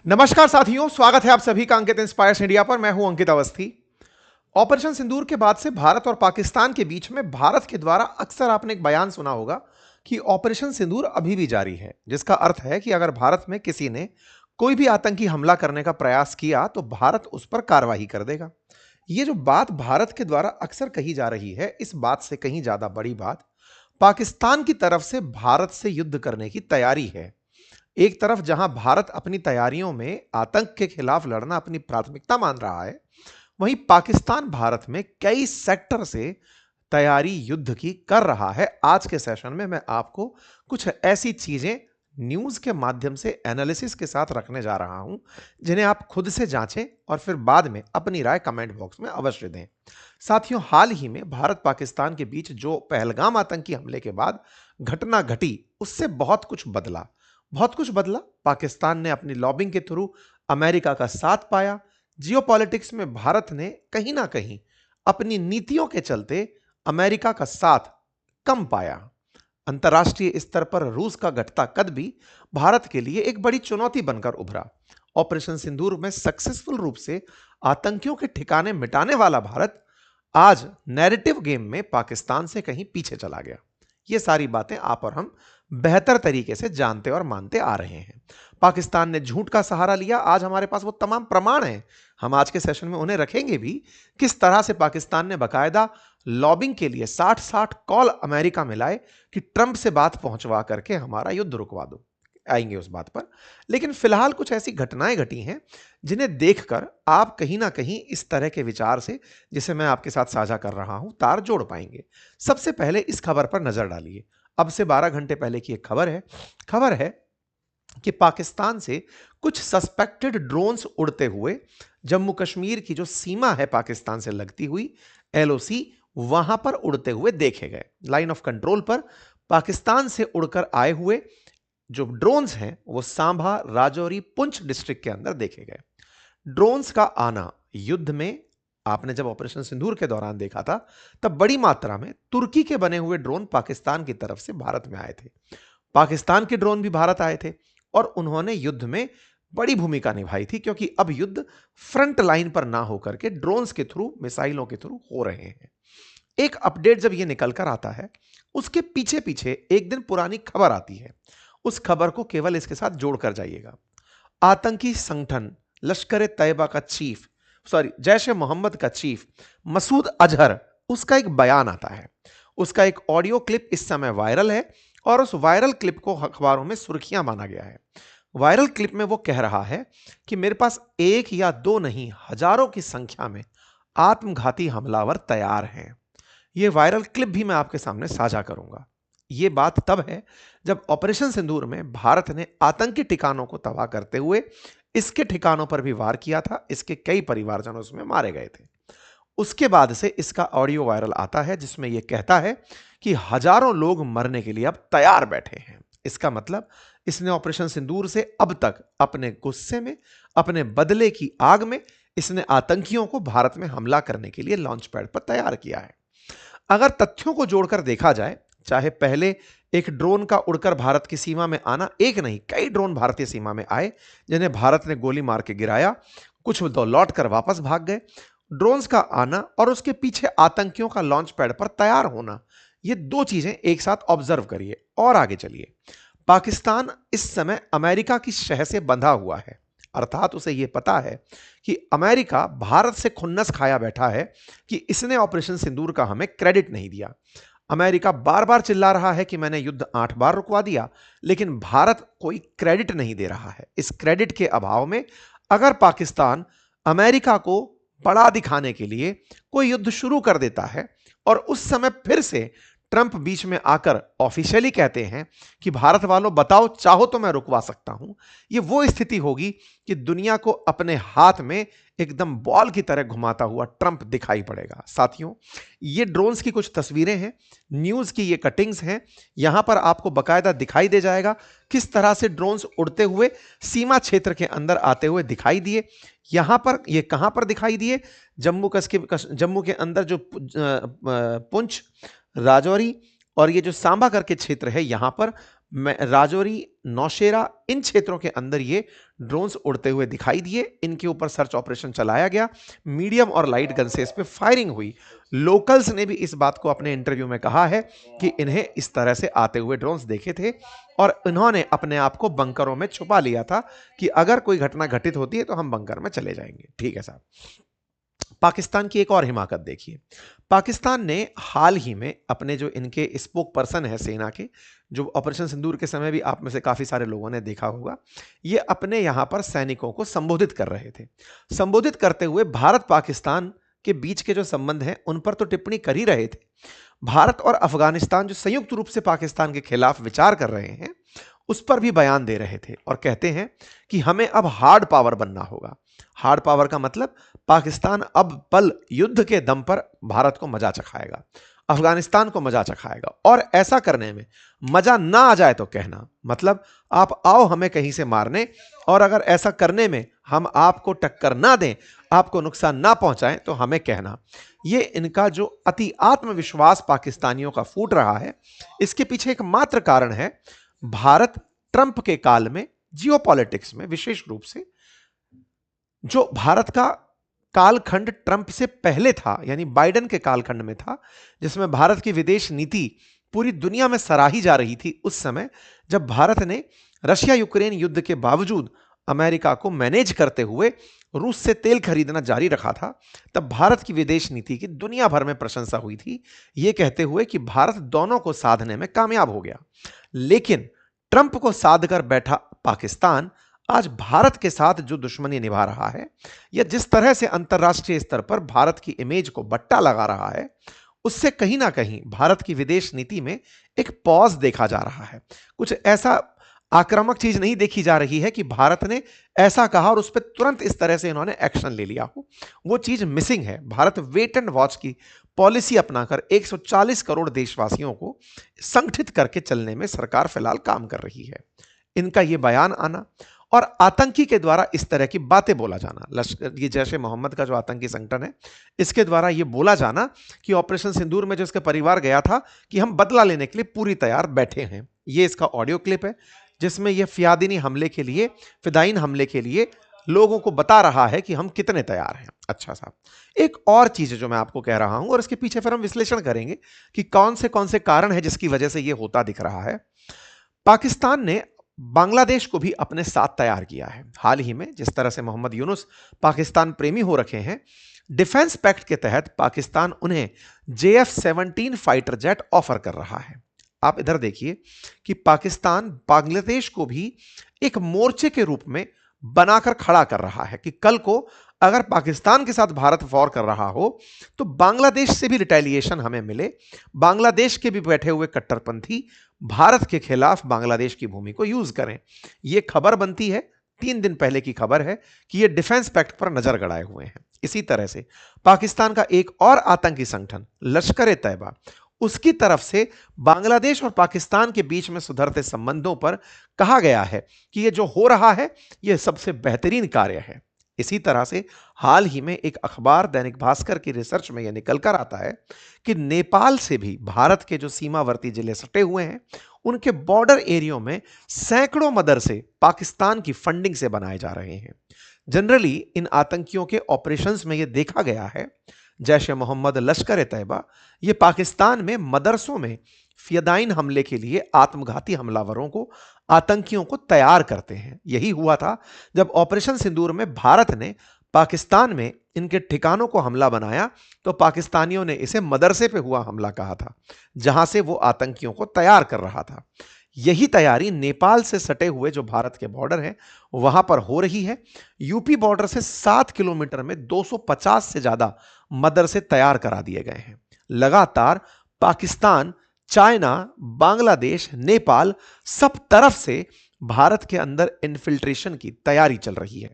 नमस्कार साथियों, स्वागत है आप सभी का अंकित इंस्पायर्स इंडिया पर। मैं हूं अंकित अवस्थी। ऑपरेशन सिंदूर के बाद से भारत और पाकिस्तान के बीच में भारत के द्वारा अक्सर आपने एक बयान सुना होगा कि ऑपरेशन सिंदूर अभी भी जारी है, जिसका अर्थ है कि अगर भारत में किसी ने कोई भी आतंकी हमला करने का प्रयास किया तो भारत उस पर कार्रवाई कर देगा। ये जो बात भारत के द्वारा अक्सर कही जा रही है, इस बात से कहीं ज्यादा बड़ी बात पाकिस्तान की तरफ से भारत से युद्ध करने की तैयारी है। एक तरफ जहां भारत अपनी तैयारियों में आतंक के खिलाफ लड़ना अपनी प्राथमिकता मान रहा है, वहीं पाकिस्तान भारत में कई सेक्टर से तैयारी युद्ध की कर रहा है। आज के सेशन में मैं आपको कुछ ऐसी चीजें न्यूज के माध्यम से एनालिसिस के साथ रखने जा रहा हूं, जिन्हें आप खुद से जांचें और फिर बाद में अपनी राय कमेंट बॉक्स में अवश्य दें। साथियों, हाल ही में भारत पाकिस्तान के बीच जो पहलगाम आतंकी हमले के बाद घटना घटी, उससे बहुत कुछ बदला। बहुत कुछ बदला। पाकिस्तान ने अपनी लॉबिंग के थ्रू अमेरिका का साथ पाया। जियोपॉलिटिक्स में भारत ने कहीं ना कहीं अपनी नीतियों के चलते अमेरिका का साथ कम पाया। अंतर्राष्ट्रीय स्तर पर रूस का घटता कद भी भारत के लिए एक बड़ी चुनौती बनकर उभरा। ऑपरेशन सिंदूर में सक्सेसफुल रूप से आतंकियों के ठिकाने मिटाने वाला भारत आज नैरेटिव गेम में पाकिस्तान से कहीं पीछे चला गया। ये सारी बातें आप और हम बेहतर तरीके से जानते और मानते आ रहे हैं। पाकिस्तान ने झूठ का सहारा लिया, आज हमारे पास वो तमाम प्रमाण हैं। हम आज के सेशन में उन्हें रखेंगे भी। किस तरह से पाकिस्तान ने बाकायदा लॉबिंग के लिए 60-60 कॉल अमेरिका में लाए कि ट्रंप से बात पहुंचवा करके हमारा युद्ध रुकवा दो। आएंगे उस बात पर। लेकिन फिलहाल कुछ ऐसी घटनाएं घटी हैं जिन्हें देखकर आप कहीं ना कहीं इस तरह के विचार से, जिसे मैं आपके साथ साझा कर रहा हूं, तार जोड़ पाएंगे। सबसे पहले इस खबर पर नजर डालिए। अब से 12 घंटे पहले की एक खबर है कि पाकिस्तान से कुछ सस्पेक्टेड ड्रोन्स उड़ते हुए जम्मू कश्मीर की जो सीमा है पाकिस्तान से लगती हुई, एलओसी, वहां पर उड़ते हुए देखे गए। लाइन ऑफ कंट्रोल पर पाकिस्तान से उड़कर आए हुए जो ड्रोन्स हैं वो सांभा, राजौरी, पुंछ डिस्ट्रिक्ट के अंदर देखे गए। ड्रोन्स का आना युद्ध में आपने जब ऑपरेशन सिंदूर के दौरान देखा था, तब बड़ी मात्रा में तुर्की के बने हुए ड्रोन पाकिस्तान की तरफ से भारत में आए थे। पाकिस्तान के ड्रोन भी भारत आए थे और उन्होंने युद्ध में बड़ी भूमिका निभाई थी, क्योंकि अब युद्ध फ्रंट लाइन पर ना होकर के ड्रोन्स के थ्रू, मिसाइलों के थ्रू हो रहे हैं। एक अपडेट जब यह निकल कर आता है, उसके पीछे पीछे एक दिन पुरानी खबर आती है। उस खबर को केवल इसके साथ जोड़कर जाइएगा। आतंकी संगठन लश्कर ए तैयबा का चीफ, जैश ए मोहम्मद का चीफ मसूद अजहर, उसका एक बयान आता है। उसका एक ऑडियो क्लिप इस समय वायरल है और उस वायरल क्लिप को अखबारों में सुर्खियां माना गया है। वायरल क्लिप में वो कह रहा है कि मेरे पास एक या दो नहीं, हजारों की संख्या में आत्मघाती हमलावर तैयार हैं। यह वायरल क्लिप भी मैं आपके सामने साझा करूंगा। यह बात तब है जब ऑपरेशन सिंदूर में भारत ने आतंकी ठिकानों को तबाह करते हुए इसके ठिकानों पर भी वार किया था। इसके कई परिवारजन उसमें मारे गए थे। उसके बाद से इसका ऑडियो वायरल आता है, जिसमें यह कहता है कि हजारों लोग मरने के लिए अब तैयार बैठे हैं। इसका मतलब इसने ऑपरेशन सिंदूर से अब तक अपने गुस्से में, अपने बदले की आग में, इसने आतंकियों को भारत में हमला करने के लिए लॉन्च पैड पर तैयार किया है। अगर तथ्यों को जोड़कर देखा जाए, चाहे पहले एक ड्रोन का उड़कर भारत की सीमा में आना, एक नहीं कई ड्रोन भारतीय सीमा में आए जिन्हें भारत ने गोली मार के गिराया, कुछ तो लौट कर वापस भाग गए। ड्रोन्स का आना और उसके पीछे आतंकियों का लॉन्च पैड पर तैयार होना, ये दो चीजें एक साथ ऑब्जर्व करिए और आगे चलिए। पाकिस्तान इस समय अमेरिका की शह से बंधा हुआ है, अर्थात उसे यह पता है कि अमेरिका भारत से खुन्नस खाया बैठा है कि इसने ऑपरेशन सिंदूर का हमें क्रेडिट नहीं दिया। अमेरिका बार बार चिल्ला रहा है कि मैंने युद्ध 8 बार रुकवा दिया, लेकिन भारत कोई क्रेडिट नहीं दे रहा है। इस क्रेडिट के अभाव में अगर पाकिस्तान अमेरिका को बड़ा दिखाने के लिए कोई युद्ध शुरू कर देता है और उस समय फिर से ट्रंप बीच में आकर ऑफिशियली कहते हैं कि भारत वालों बताओ, चाहो तो मैं रुकवा सकता हूं, यह वो स्थिति होगी कि दुनिया को अपने हाथ में एकदम बॉल की तरह घुमाता हुआ ट्रंप दिखाई पड़ेगा। साथियों, ये ड्रोन्स की कुछ तस्वीरें हैं, न्यूज की ये कटिंग्स हैं। यहां पर आपको बकायदा दिखाई दे जाएगा किस तरह से ड्रोन्स उड़ते हुए सीमा क्षेत्र के अंदर आते हुए दिखाई दिए। यहां पर ये कहां पर दिखाई दिए? जम्मू के अंदर जो पुंछ, राजौरी और ये जो सांबा करके क्षेत्र है, यहां पर राजौरी, नौशेरा, इन क्षेत्रों के अंदर ये ड्रोन्स उड़ते हुए दिखाई दिए। इनके ऊपर सर्च ऑपरेशन चलाया गया, मीडियम और लाइट गन से इस पे फायरिंग हुई। लोकल्स ने भी इस बात को अपने इंटरव्यू में कहा है कि इन्हें इस तरह से आते हुए ड्रोन्स देखे थे और इन्होंने अपने आप को बंकरों में छुपा लिया था कि अगर कोई घटना घटित होती है तो हम बंकर में चले जाएंगे। ठीक है साहब। पाकिस्तान की एक और हिमाकत देखिए। पाकिस्तान ने हाल ही में अपने जो इनके स्पोक पर्सन है सेना के, जो ऑपरेशन सिंदूर के समय भी आप में से काफी सारे लोगों ने देखा होगा, ये अपने यहां पर सैनिकों को संबोधित कर रहे थे। संबोधित करते हुए भारत पाकिस्तान के बीच के जो संबंध हैं उन पर तो टिप्पणी कर ही रहे थे। भारत और अफगानिस्तान जो संयुक्त रूप से पाकिस्तान के खिलाफ विचार कर रहे हैं उस पर भी बयान दे रहे थे और कहते हैं कि हमें अब हार्ड पावर बनना होगा। हार्ड पावर का मतलब पाकिस्तान अब पल युद्ध के दम पर भारत को मजा चखाएगा, अफगानिस्तान को मजा चखाएगा, और ऐसा करने में मजा ना आ जाए तो कहना, मतलब आप आओ हमें कहीं से मारने, और अगर ऐसा करने में हम आपको टक्कर ना दें, आपको नुकसान ना पहुंचाएं तो हमें कहना। ये इनका जो अति आत्मविश्वास पाकिस्तानियों का फूट रहा है, इसके पीछे एक मात्र कारण है, भारत ट्रंप के काल में जियोपॉलिटिक्स में विशेष रूप से जो भारत का कालखंड ट्रंप से पहले था, यानी बाइडेन के कालखंड में था, जिसमें भारत की विदेश नीति पूरी दुनिया में सराही जा रही थी, उस समय जब भारत ने रशिया यूक्रेन युद्ध के बावजूद अमेरिका को मैनेज करते हुए रूस से तेल खरीदना जारी रखा था, तब भारत की विदेश नीति की दुनिया भर में प्रशंसा हुई थी, यह कहते हुए कि भारत दोनों को साधने में कामयाब हो गया। लेकिन ट्रंप को साध कर बैठा पाकिस्तान आज भारत के साथ जो दुश्मनी निभा रहा है, या जिस तरह से अंतर्राष्ट्रीय स्तर पर भारत की इमेज को बट्टा लगा रहा है, उससे कहीं ना कहीं भारत की विदेश नीति में एक पॉज देखा जा रहा है। कुछ ऐसा आक्रामक चीज नहीं देखी जा रही है कि भारत ने ऐसा कहा और उस पर तुरंत इस तरह से इन्होंने एक्शन ले लिया हो, वो चीज मिसिंग है। भारत वेट एंड वॉच की पॉलिसी अपनाकर 140 करोड़ देशवासियों को संगठित करके चलने में सरकार फिलहाल काम कर रही है। इनका यह बयान आना और आतंकी के द्वारा इस तरह की बातें बोला जाना, लश्कर, ये जैश-ए मोहम्मद का जो आतंकी संगठन है, इसके द्वारा यह बोला जाना कि ऑपरेशन सिंदूर में जो इसका परिवार गया था कि हम बदला लेने के लिए पूरी तैयार बैठे हैं। यह इसका ऑडियो क्लिप है जिसमें यह फिदाइन हमले के लिए लोगों को बता रहा है कि हम कितने तैयार हैं। अच्छा साहब, एक और चीज है जो मैं आपको कह रहा हूं और इसके पीछे फिर हम विश्लेषण करेंगे कि कौन से कारण है जिसकी वजह से यह होता दिख रहा है। पाकिस्तान ने बांग्लादेश को भी अपने साथ तैयार किया है। हाल ही में जिस तरह से मोहम्मद यूनुस पाकिस्तान प्रेमी हो रखे हैं, डिफेंस पैक्ट के तहत पाकिस्तान उन्हें JF-17 फाइटर जेट ऑफर कर रहा है। आप इधर देखिए कि पाकिस्तान बांग्लादेश को भी एक मोर्चे के रूप में बनाकर खड़ा कर रहा है कि कल को अगर पाकिस्तान के साथ भारत वॉर कर रहा हो तो बांग्लादेश से भी रिटेलिएशन हमें मिले, बांग्लादेश के भी बैठे हुए कट्टरपंथी भारत के खिलाफ बांग्लादेश की भूमि को यूज करें। यह खबर बनती है, 3 दिन पहले की खबर है कि यह डिफेंस पैक्ट पर नजर गड़ाए हुए हैं। इसी तरह से पाकिस्तान का एक और आतंकी संगठन लश्कर-ए-तैयबा, उसकी तरफ से बांग्लादेश और पाकिस्तान के बीच में सुधरते संबंधों पर कहा गया है कि यह जो हो रहा है यह सबसे बेहतरीन कार्य है। इसी तरह से हाल ही में एक अखबार दैनिक भास्कर की रिसर्च में यह निकल कर आता है कि नेपाल से भी भारत के जो सीमावर्ती जिले सटे हुए हैं, उनके बॉर्डर एरियो में सैकड़ों मदरसे पाकिस्तान की फंडिंग से बनाए जा रहे हैं। जनरली इन आतंकियों के ऑपरेशंस में यह देखा गया है, जैश ए मोहम्मद, लश्कर-ए-तैयबा, ये पाकिस्तान में मदरसों में फिदाइन हमले के लिए आत्मघाती हमलावरों को, आतंकियों को तैयार करते हैं। यही हुआ था जब ऑपरेशन सिंदूर में भारत ने पाकिस्तान में इनके ठिकानों को हमला बनाया तो पाकिस्तानियों ने इसे मदरसे पे हुआ हमला कहा था, जहां से वो आतंकियों को तैयार कर रहा था। यही तैयारी नेपाल से सटे हुए जो भारत के बॉर्डर हैं वहां पर हो रही है। यूपी बॉर्डर से 7 किलोमीटर में 250 से ज्यादा मदरसे तैयार करा दिए गए हैं। लगातार पाकिस्तान, चाइना, बांग्लादेश, नेपाल, सब तरफ से भारत के अंदर इन्फिल्ट्रेशन की तैयारी चल रही है।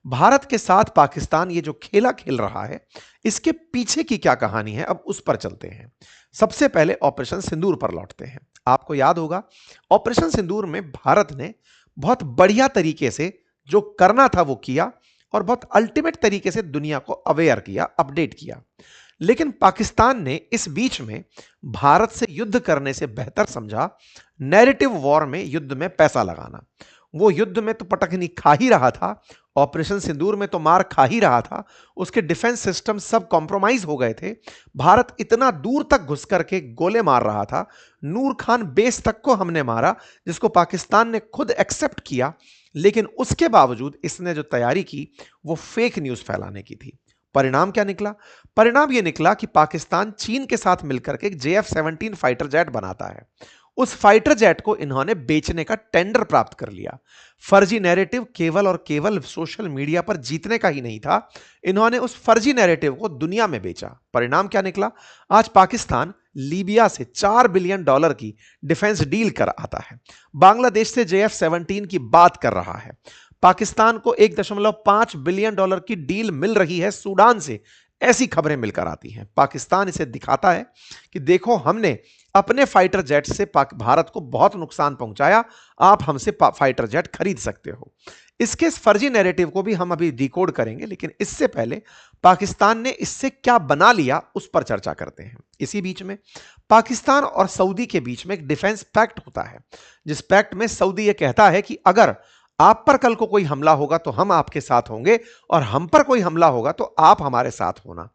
भारत के साथ पाकिस्तान ये जो खेला खेल रहा है, इसके पीछे की क्या कहानी है, अब उस पर चलते हैं। सबसे पहले ऑपरेशन सिंदूर पर लौटते हैं। आपको याद होगा ऑपरेशन सिंदूर में भारत ने बहुत बढ़िया तरीके से जो करना था वो किया और बहुत अल्टीमेट तरीके से दुनिया को अवेयर किया, अपडेट किया। लेकिन पाकिस्तान ने इस बीच में भारत से युद्ध करने से बेहतर समझा नैरेटिव वॉर में युद्ध में पैसा लगाना। वो युद्ध में तो पटकनी खा ही रहा था, ऑपरेशन सिंदूर में तो मार खा ही रहा था, उसके डिफेंस सिस्टम सब कॉम्प्रोमाइज हो गए थे, भारत इतना दूर तक घुस करके गोले मार रहा था, नूर खान बेस तक को हमने मारा जिसको पाकिस्तान ने खुद एक्सेप्ट किया, लेकिन उसके बावजूद इसने जो तैयारी की वो फेक न्यूज फैलाने की थी। परिणाम क्या निकला? परिणाम यह निकला कि पाकिस्तान चीन के साथ मिलकर के JF-17 फाइटर जेट बनाता है। उस फाइटर जेट को इन्होंने बेचने का टेंडर प्राप्त कर लिया। फर्जी नैरेटिव केवल और केवल सोशल मीडिया पर जीतने का ही नहीं था, इन्होंने उस फर्जी नैरेटिव को दुनिया में बेचा। परिणाम क्या निकला? आज पाकिस्तान लीबिया से $4 बिलियन की डिफेंस डील कर आता है, बांग्लादेश से JF-17 की बात कर रहा है, पाकिस्तान को $1.5 बिलियन की डील मिल रही है सूडान से, ऐसी खबरें मिलकर आती हैं। पाकिस्तान इसे दिखाता है कि देखो हमने अपने फाइटर जेट से भारत को बहुत नुकसान पहुंचाया, आप हमसे फाइटर जेट खरीद सकते हो। इसके फर्जी नैरेटिव को भी हम अभी डिकोड करेंगे, लेकिन इससे पहले पाकिस्तान ने इससे क्या बना लिया उस पर चर्चा करते हैं। इसी बीच में पाकिस्तान और सऊदी के बीच में एक डिफेंस पैक्ट होता है, जिस पैक्ट में सऊदी यह कहता है कि अगर आप पर कल को कोई हमला होगा तो हम आपके साथ होंगे, और हम पर कोई हमला होगा तो आप हमारे साथ होना।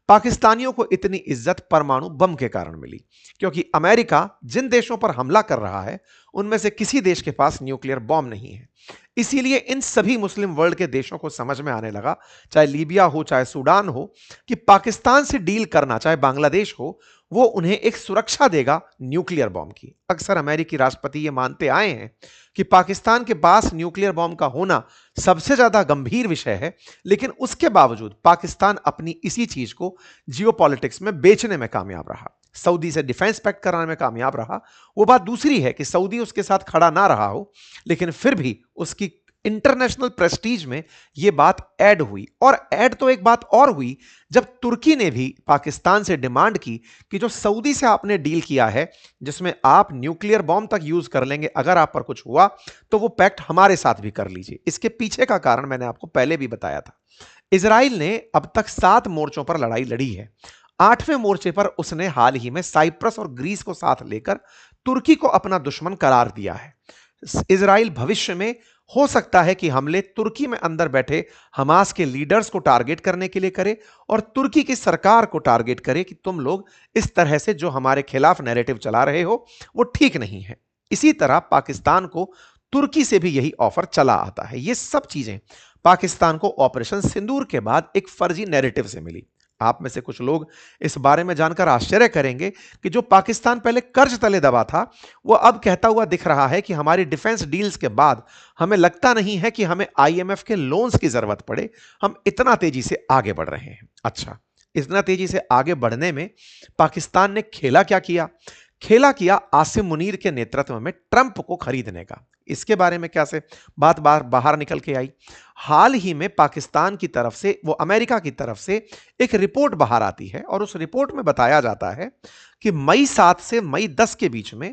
पाकिस्तानियों को इतनी इज्जत परमाणु बम के कारण मिली, क्योंकि अमेरिका जिन देशों पर हमला कर रहा है उनमें से किसी देश के पास न्यूक्लियर बॉम्ब नहीं है। इसीलिए इन सभी मुस्लिम वर्ल्ड के देशों को समझ में आने लगा, चाहे लीबिया हो चाहे सूडान हो, कि पाकिस्तान से डील करना, चाहे बांग्लादेश हो, वो उन्हें एक सुरक्षा देगा न्यूक्लियर बॉम्ब की। अक्सर अमेरिकी राष्ट्रपति ये मानते आए हैं कि पाकिस्तान के पास न्यूक्लियर बॉम्ब का होना सबसे ज्यादा गंभीर विषय है, लेकिन उसके बावजूद पाकिस्तान अपनी इसी चीज को जियोपॉलिटिक्स में बेचने में कामयाब रहा, सऊदी से डिफेंस पैक्ट कराने में कामयाब रहा। वो बात दूसरी है कि सऊदी उसके साथ खड़ा ना रहा हो, लेकिन फिर भी उसकी इंटरनेशनल प्रेस्टीज में यह बात ऐड हुई। और ऐड तो एक बात और हुई जब तुर्की ने भी पाकिस्तान से डिमांड की कि जो सऊदी से आपने डील किया है जिसमें आप न्यूक्लियर बॉम्ब तक यूज कर लेंगे अगर आप पर कुछ हुआ, तो वो पैक्ट हमारे साथ भी कर लीजिए। इसके पीछे का कारण मैंने आपको पहले भी बताया था। इजराइल ने अब तक 7 मोर्चों पर लड़ाई लड़ी है। 8वें मोर्चे पर उसने हाल ही में साइप्रस और ग्रीस को साथ लेकर तुर्की को अपना दुश्मन करार दिया है। इजराइल भविष्य में हो सकता है कि हमले तुर्की में अंदर बैठे हमास के लीडर्स को टारगेट करने के लिए करे और तुर्की की सरकार को टारगेट करे कि तुम लोग इस तरह से जो हमारे खिलाफ नैरेटिव चला रहे हो वो ठीक नहीं है। इसी तरह पाकिस्तान को तुर्की से भी यही ऑफर चला आता है। ये सब चीजें पाकिस्तान को ऑपरेशन सिंदूर के बाद एक फर्जी नैरेटिव से मिली। आप में से कुछ लोग इस बारे में जानकर आश्चर्य करेंगे कि जो पाकिस्तान पहले कर्ज तले दबा था वो अब कहता हुआ दिख रहा है कि हमारी डिफेंस डील्स के बाद हमें लगता नहीं है कि हमें IMF के लोन्स की जरूरत पड़े, हम इतना तेजी से आगे बढ़ रहे हैं। अच्छा, इतना तेजी से आगे बढ़ने में पाकिस्तान ने खेला क्या किया? खेला किया आसिम मुनीर के नेतृत्व में ट्रंप को खरीदने का। इसके बारे में क्या से बात बाहर निकल के आई? हाल ही में पाकिस्तान की तरफ से, वो अमेरिका की तरफ से एक रिपोर्ट बाहर आती है और उस रिपोर्ट में बताया जाता है कि मई 7 से मई 10 के बीच में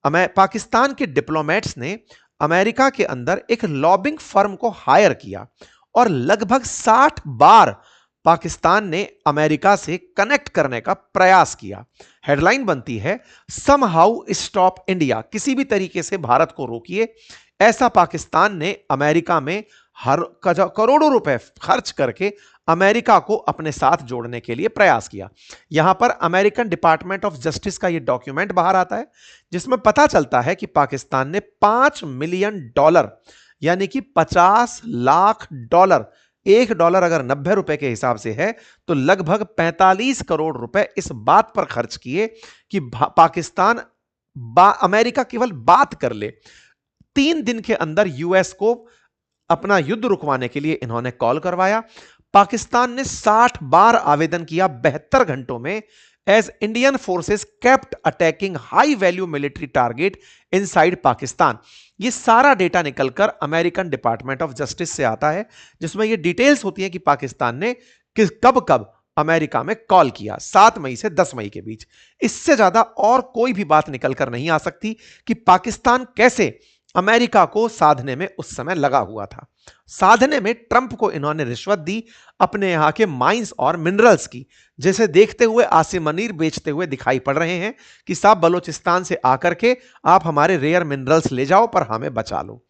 पाकिस्तान के डिप्लोमेट्स ने अमेरिका के अंदर एक लॉबिंग फर्म को हायर किया और लगभग 60 बार पाकिस्तान ने अमेरिका से कनेक्ट करने का प्रयास किया। हेडलाइन बनती है, समहाउ स्टॉप इंडिया, किसी भी तरीके से भारत को रोकिए। ऐसा पाकिस्तान ने अमेरिका में हर करोड़ों रुपए खर्च करके अमेरिका को अपने साथ जोड़ने के लिए प्रयास किया। यहां पर अमेरिकन डिपार्टमेंट ऑफ जस्टिस का यह डॉक्यूमेंट बाहर आता है जिसमें पता चलता है कि पाकिस्तान ने $5 मिलियन यानी कि $50 लाख, $1 अगर 90 रुपए के हिसाब से है तो लगभग 45 करोड़ रुपए इस बात पर खर्च किए कि पाकिस्तान अमेरिका केवल बात कर ले। 3 दिन के अंदर यूएस को अपना युद्ध रुकवाने के लिए इन्होंने कॉल करवाया। पाकिस्तान ने 60 बार आवेदन किया 72 घंटों में। As Indian forces kept attacking high value military target inside Pakistan. ये सारा डेटा निकलकर अमेरिकन डिपार्टमेंट ऑफ जस्टिस से आता है जिसमें ये डिटेल्स होती हैं कि पाकिस्तान ने कब कब अमेरिका में कॉल किया, 7 मई से 10 मई के बीच। इससे ज्यादा और कोई भी बात निकलकर नहीं आ सकती कि पाकिस्तान कैसे अमेरिका को साधने में उस समय लगा हुआ था। साधने में ट्रंप को इन्होंने रिश्वत दी अपने यहां के माइंस और मिनरल्स की, जैसे देखते हुए आसिम मनीर बेचते हुए दिखाई पड़ रहे हैं कि साहब बलूचिस्तान से आकर के आप हमारे रेयर मिनरल्स ले जाओ पर हमें बचा लो।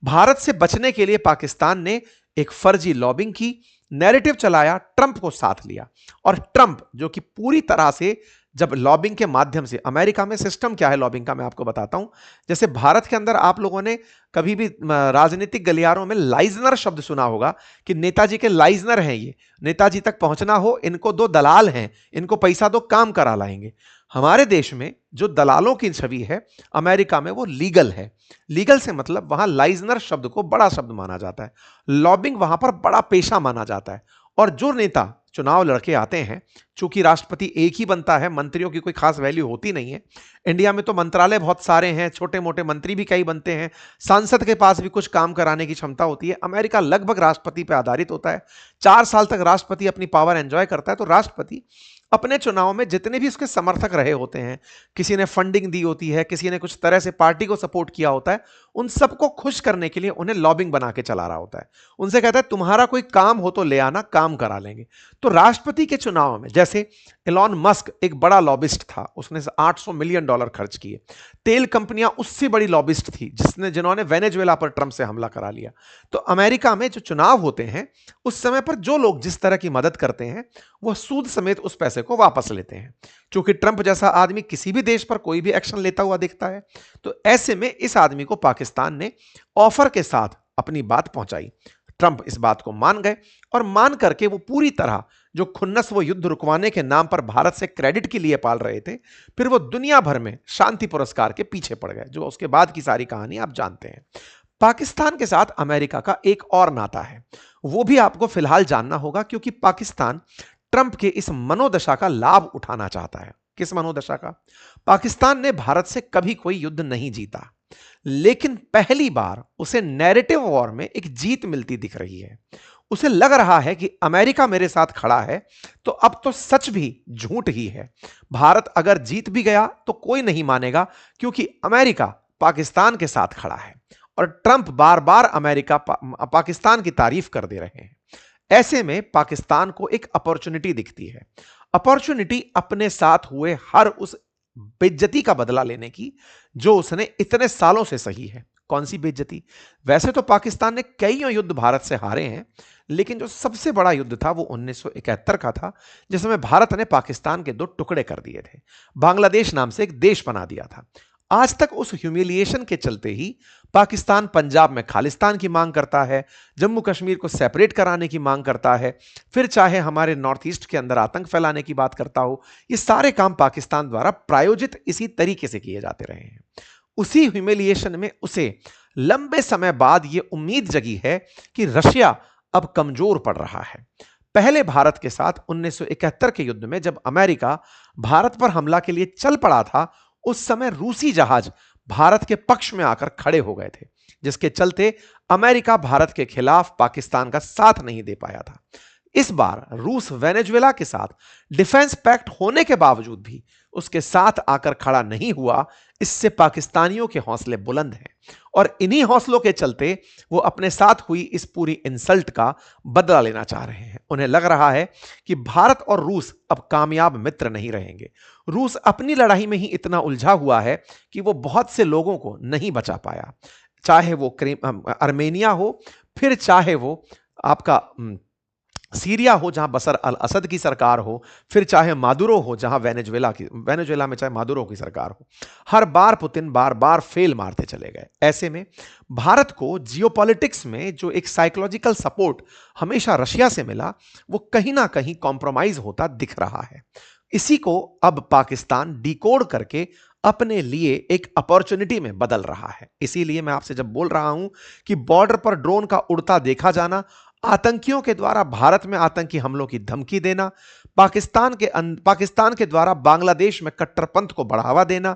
भारत से बचने के लिए पाकिस्तान ने एक फर्जी लॉबिंग की, नैरेटिव चलाया, ट्रंप को साथ लिया। और ट्रंप जो कि पूरी तरह से जब लॉबिंग के माध्यम से, अमेरिका में सिस्टम क्या है लॉबिंग का मैं आपको बताता हूं। जैसे भारत के अंदर आप लोगों ने कभी भी राजनीतिक गलियारों में लाइजनर शब्द सुना होगा कि नेताजी के लाइजनर हैं, ये नेताजी तक पहुंचना हो इनको दो दलाल हैं, इनको पैसा दो काम करा लाएंगे। हमारे देश में जो दलालों की छवि है अमेरिका में वो लीगल है। लीगल से मतलब वहां लाइजनर शब्द को बड़ा शब्द माना जाता है, लॉबिंग वहां पर बड़ा पेशा माना जाता है। और जो नेता चुनाव लड़के आते हैं, चूंकि राष्ट्रपति एक ही बनता है, मंत्रियों की कोई खास वैल्यू होती नहीं है। इंडिया में तो मंत्रालय बहुत सारे हैं, छोटे मोटे मंत्री भी कई बनते हैं, सांसद के पास भी कुछ काम कराने की क्षमता होती है। अमेरिका लगभग राष्ट्रपति पर आधारित होता है। 4 साल तक राष्ट्रपति अपनी पावर एंजॉय करता है। तो राष्ट्रपति अपने चुनाव में जितने भी उसके समर्थक रहे होते हैं, किसी ने फंडिंग दी होती है, किसी ने कुछ तरह से पार्टी को सपोर्ट किया होता है, उन सबको खुश करने के लिए उन्हें लॉबिंग बना के चला रहा होता है। उनसे कहता है तुम्हारा कोई काम हो तो ले आना, काम करा लेंगे। तो राष्ट्रपति के चुनाव में जैसे एलॉन मस्क एक बड़ा लॉबिस्ट था, उसने $800 मिलियन खर्च किए। तेल कंपनियां उससे बड़ी लॉबिस्ट थी जिन्होंने वेनेजुएला पर ट्रंप से हमला करा लिया। तो अमेरिका में जो चुनाव होते हैं उस समय पर जो लोग जिस तरह की मदद करते हैं वो सूद समेत उस पैसे को वापस लेते हैं। क्योंकि ट्रंप जैसा आदमी किसी भी देश पर कोई भी एक्शन लेता हुआ दिखता है, तो ऐसे में इस आदमी को पाकिस्तान ने ऑफर के साथ अपनी बात पहुंचाई। ट्रंप इस बात को मान गए और मान करके वो पूरी तरह जो खुन्नस वो युद्ध रुकवाने के नाम पर भारत से क्रेडिट के लिए पाल रहे थे, फिर वो दुनिया भर में शांति पुरस्कार के पीछे पड़ गए, जो उसके बाद की सारी कहानी आप जानते हैं। पाकिस्तान के साथ अमेरिका का एक और नाता है, वो भी आपको फिलहाल जानना होगा, क्योंकि पाकिस्तान ट्रंप के इस मनोदशा का लाभ उठाना चाहता है। किस मनोदशा का? पाकिस्तान ने भारत से कभी कोई युद्ध नहीं जीता, लेकिन पहली बार उसे नैरेटिव वॉर में एक जीत मिलती दिख रही है। उसे लग रहा है कि अमेरिका मेरे साथ खड़ा है तो अब तो सच भी झूठ ही है। भारत अगर जीत भी गया तो कोई नहीं मानेगा, क्योंकि अमेरिका पाकिस्तान के साथ खड़ा है। और ट्रंप बार बार अमेरिका पाकिस्तान की तारीफ कर दे रहे हैं। ऐसे में पाकिस्तान को एक अपॉर्चुनिटी दिखती है, अपॉर्चुनिटी अपने साथ हुए हर उस बेइज्जती का बदला लेने की जो उसने इतने सालों से सही है। कौन सी बेइज्जती? वैसे तो पाकिस्तान ने कईयों युद्ध भारत से हारे हैं, लेकिन जो सबसे बड़ा युद्ध था वो 1971 का था, जिसमें भारत ने पाकिस्तान के 2 टुकड़े कर दिए थे, बांग्लादेश नाम से एक देश बना दिया था। आज तक उस ह्यूमिलिएशन के चलते ही पाकिस्तान पंजाब में खालिस्तान की मांग करता है, जम्मू कश्मीर को सेपरेट कराने की मांग करता है, फिर चाहे हमारे नॉर्थ ईस्ट के अंदर आतंक फैलाने की बात करता हो। ये सारे काम पाकिस्तान द्वारा प्रायोजित इसी तरीके से किए जाते रहे हैं। उसी ह्यूमिलिएशन में उसे लंबे समय बाद यह उम्मीद जगी है कि रशिया अब कमजोर पड़ रहा है। पहले भारत के साथ 1971 के युद्ध में जब अमेरिका भारत पर हमला के लिए चल पड़ा था, उस समय रूसी जहाज भारत के पक्ष में आकर खड़े हो गए थे, जिसके चलते अमेरिका भारत के खिलाफ पाकिस्तान का साथ नहीं दे पाया था। इस बार रूस वेनेजुएला के साथ डिफेंस पैक्ट होने के बावजूद भी उसके साथ आकर खड़ा नहीं हुआ। इससे पाकिस्तानियों के हौसले बुलंद हैं और इन्हीं हौसलों के चलते वो अपने साथ हुई इस पूरी इंसल्ट का बदला लेना चाह रहे हैं। उन्हें लग रहा है कि भारत और रूस अब कामयाब मित्र नहीं रहेंगे। रूस अपनी लड़ाई में ही इतना उलझा हुआ है कि वो बहुत से लोगों को नहीं बचा पाया, चाहे वो आर्मेनिया हो, फिर चाहे वो आपका सीरिया हो जहां बशर अल असद की सरकार हो, फिर चाहे मादुरो हो जहां वेनेजुएला में चाहे मादुरो की सरकार हो। हर बार पुतिन बार बार फेल मारते चले गए। ऐसे में भारत को जियोपॉलिटिक्स में जो एक साइकोलॉजिकल सपोर्ट हमेशा रशिया से मिला, वो कहीं ना कहीं कॉम्प्रोमाइज होता दिख रहा है। इसी को अब पाकिस्तान डिकोड करके अपने लिए एक अपॉर्चुनिटी में बदल रहा है। इसीलिए मैं आपसे जब बोल रहा हूं कि बॉर्डर पर ड्रोन का उड़ता देखा जाना, आतंकियों के द्वारा भारत में आतंकी हमलों की धमकी देना, पाकिस्तान के द्वारा बांग्लादेश में कट्टरपंथ को बढ़ावा देना,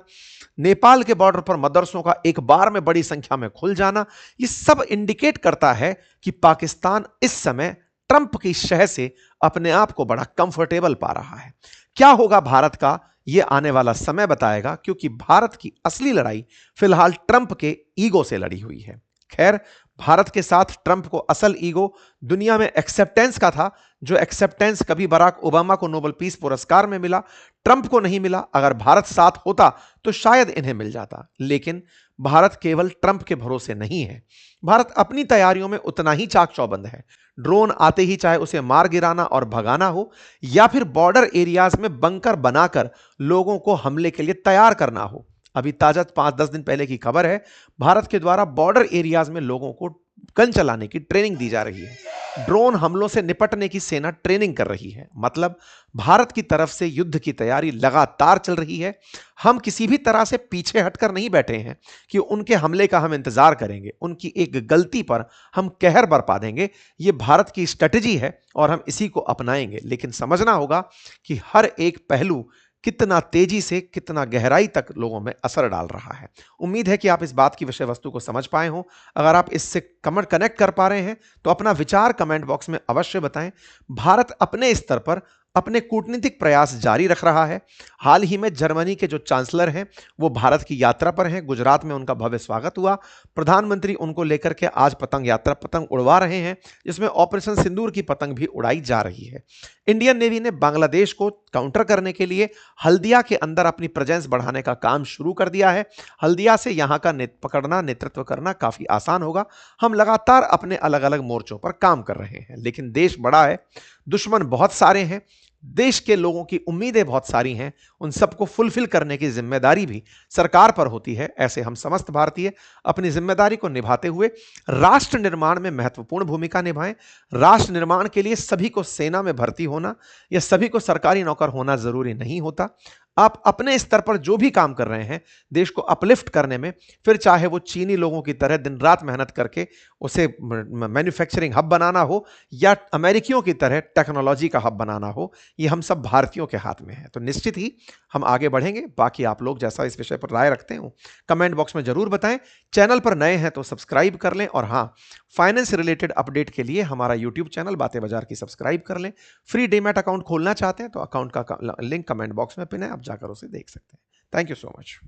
नेपाल के बॉर्डर पर मदरसों का एक बार में बड़ी संख्या में खुल जाना, ये सब इंडिकेट करता है कि पाकिस्तान इस समय ट्रंप की शह से अपने आप को बड़ा कंफर्टेबल पा रहा है। क्या होगा भारत का, यह आने वाला समय बताएगा, क्योंकि भारत की असली लड़ाई फिलहाल ट्रंप के ईगो से लड़ी हुई है। खैर, भारत के साथ ट्रंप को असल ईगो दुनिया में एक्सेप्टेंस का था, जो एक्सेप्टेंस कभी बराक ओबामा को नोबेल पीस पुरस्कार में मिला, ट्रंप को नहीं मिला। अगर भारत साथ होता तो शायद इन्हें मिल जाता, लेकिन भारत केवल ट्रंप के भरोसे नहीं है। भारत अपनी तैयारियों में उतना ही चाक चौबंद है। ड्रोन आते ही चाहे उसे मार गिराना और भगाना हो, या फिर बॉर्डर एरियाज में बंकर बनाकर लोगों को हमले के लिए तैयार करना हो। अभी ताजा 5-10 दिन पहले की खबर है, भारत के द्वारा बॉर्डर एरियाज में लोगों को गन चलाने की ट्रेनिंग दी जा रही है। ड्रोन हमलों से निपटने की सेना ट्रेनिंग कर रही है। मतलब भारत की तरफ से युद्ध की तैयारी लगातार चल रही है। हम किसी भी तरह से पीछे हटकर नहीं बैठे हैं कि उनके हमले का हम इंतजार करेंगे। उनकी एक गलती पर हम कहर बरपा देंगे। यह भारत की स्ट्रेटजी है और हम इसी को अपनाएंगे। लेकिन समझना होगा कि हर एक पहलू कितना तेजी से, कितना गहराई तक लोगों में असर डाल रहा है। उम्मीद है कि आप इस बात की विषय वस्तु को समझ पाए हो। अगर आप इससे कनेक्ट कर पा रहे हैं तो अपना विचार कमेंट बॉक्स में अवश्य बताएं। भारत अपने स्तर पर अपने कूटनीतिक प्रयास जारी रख रहा है। हाल ही में जर्मनी के जो चांसलर हैं वो भारत की यात्रा पर हैं। गुजरात में उनका भव्य स्वागत हुआ। प्रधानमंत्री उनको लेकर के आज पतंग उड़वा रहे हैं, जिसमें ऑपरेशन सिंदूर की पतंग भी उड़ाई जा रही है। इंडियन नेवी ने बांग्लादेश को काउंटर करने के लिए हल्दिया के अंदर अपनी प्रेजेंस बढ़ाने का काम शुरू कर दिया है। हल्दिया से यहां का नेतृत्व करना काफी आसान होगा। हम लगातार अपने अलग अलग मोर्चों पर काम कर रहे हैं, लेकिन देश बड़ा है, दुश्मन बहुत सारे हैं, देश के लोगों की उम्मीदें बहुत सारी हैं। उन सबको फुलफिल करने की जिम्मेदारी भी सरकार पर होती है। ऐसे हम समस्त भारतीय अपनी जिम्मेदारी को निभाते हुए राष्ट्र निर्माण में महत्वपूर्ण भूमिका निभाएं। राष्ट्र निर्माण के लिए सभी को सेना में भर्ती होना या सभी को सरकारी नौकर होना जरूरी नहीं होता। आप अपने स्तर पर जो भी काम कर रहे हैं देश को अपलिफ्ट करने में, फिर चाहे वो चीनी लोगों की तरह दिन रात मेहनत करके उसे मैन्युफैक्चरिंग हब बनाना हो या अमेरिकियों की तरह टेक्नोलॉजी का हब बनाना हो, ये हम सब भारतीयों के हाथ में है। तो निश्चित ही हम आगे बढ़ेंगे। बाकी आप लोग जैसा इस विषय पर राय रखते हो कमेंट बॉक्स में जरूर बताएं। चैनल पर नए हैं तो सब्सक्राइब कर लें, और हाँ, फाइनेंस रिलेटेड अपडेट के लिए हमारा यूट्यूब चैनल बातें बाजार की सब्सक्राइब कर लें। फ्री डीमैट अकाउंट खोलना चाहते हैं तो अकाउंट का लिंक कमेंट बॉक्स में पिन है, आप जाकर उसे देख सकते हैं। Thank you so much.